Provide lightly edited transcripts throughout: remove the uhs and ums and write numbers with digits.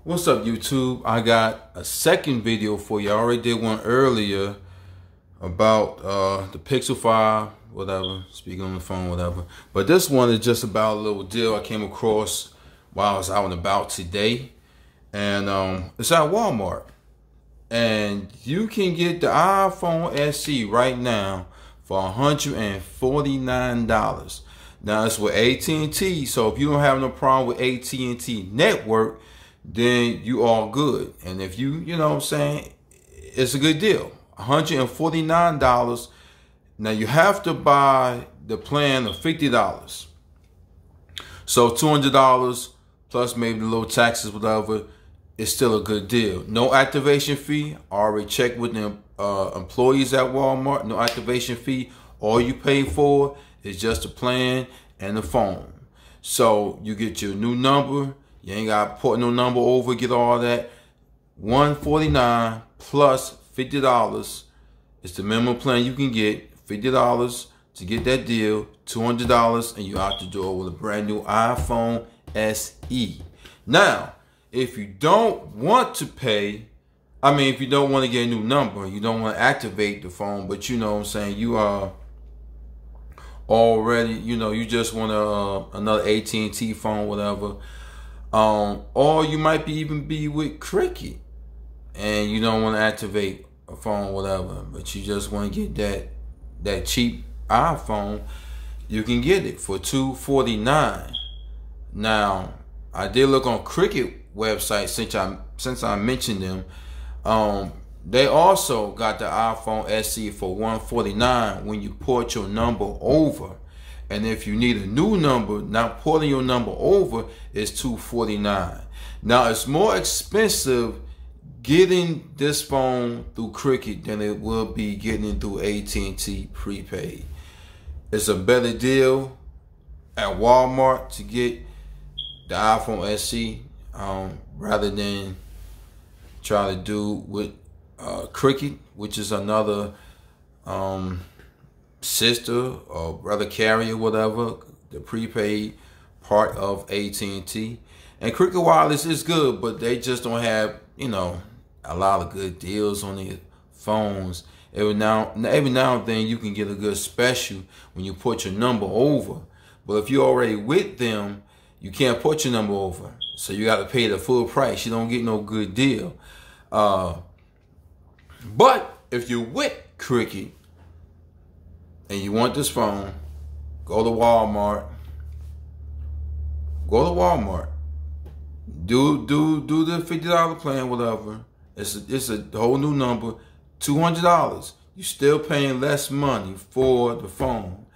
What's up, YouTube? I got a second video for you. I already did one earlier about the Pixel 5, whatever, speaking on the phone, whatever. But this one is just about a little deal I came across while I was out and about today. And it's at Walmart. And you can get the iPhone SE right now for $149. Now it's with AT&T, so if you don't have no problem with AT&T network, then you all good. And if you know what I'm saying, it's a good deal. $149. Now you have to buy the plan of $50. So $200 plus maybe the little taxes, whatever, is still a good deal. No activation fee. I already checked with the employees at Walmart. No activation fee. All you pay for is just the plan and the phone. So you get your new number. You ain't got to port no number over, get all that. $149 plus $50 is the minimum plan you can get. $50 to get that deal. $200 and you out the door with a brand new iPhone SE. Now, if you don't want to pay, if you don't want to get a new number, you don't want to activate the phone, but you know what I'm saying, you are already, you just want another AT&T phone, whatever. Or you might even be with Cricket and you don't want to activate a phone, whatever, but you just want to get that cheap iPhone. You can get it for $249. Now, I did look on Cricket website since I mentioned them. They also got the iPhone SE for $149 when you port your number over. And if you need a new number, not porting your number over, is $249. Now, it's more expensive getting this phone through Cricket than it will be getting it through AT&T prepaid. It's a better deal at Walmart to get the iPhone SE rather than try to do with Cricket, which is another sister or brother carrier, whatever, the prepaid part of AT&T. And Cricket Wireless is good, but they just don't have, a lot of good deals on their phones. Every now and then you can get a good special when you put your number over. But if you're already with them, you can't put your number over. So you got to pay the full price. You don't get no good deal. But if you're with Cricket and you want this phone, go to Walmart. Do the $50 plan, whatever. It's a whole new number. $200. You're still paying less money for the phone.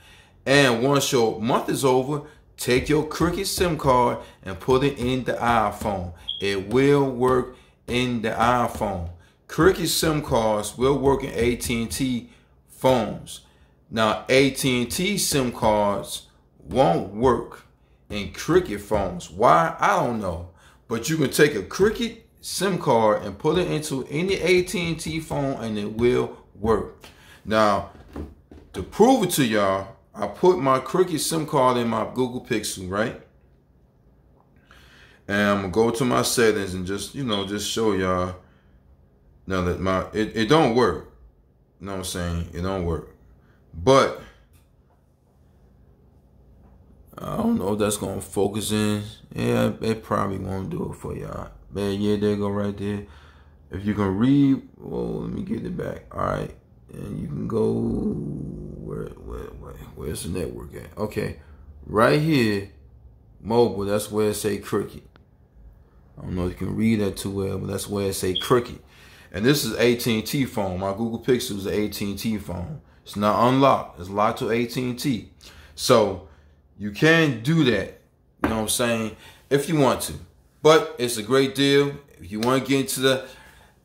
And once your month is over, take your Cricket SIM card and put it in the iPhone. It will work in the iPhone. Cricket SIM cards will work in AT&T phones. Now, AT&T SIM cards won't work in Cricket phones. Why? I don't know. But you can take a Cricket SIM card and put it into any AT&T phone and it will work. Now, to prove it to y'all, I put my Cricket SIM card in my Google Pixel, right? And I'm gonna go to my settings and just show y'all now that it don't work. You know what I'm saying? It don't work. But I don't know if that's gonna focus in. Yeah, it probably won't do it for y'all. Man, yeah, there you go right there. If you can read, well, let me get it back. All right, and you can go where's the network at? Okay, right here, mobile. That's where it say Cricket. I don't know if you can read that too well, but that's where it say Cricket. And this is AT&T phone. My Google Pixel is an AT&T phone. It's not unlocked. It's locked to AT&T. So you can do that, you know what I'm saying, if you want to. But it's a great deal. If you want to get into the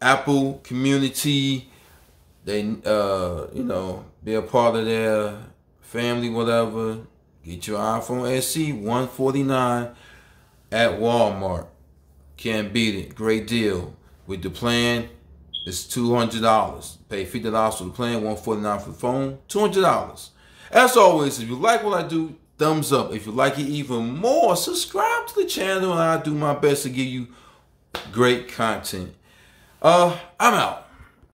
Apple community, they be a part of their family, whatever, get your iPhone SE, $149 at Walmart. Can't beat it. Great deal. With the plan, it's $200. Pay $50 for the plan, $149 for the phone, $200. As always, if you like what I do, thumbs up. If you like it even more, subscribe to the channel, and I'll do my best to give you Great content. I'm out.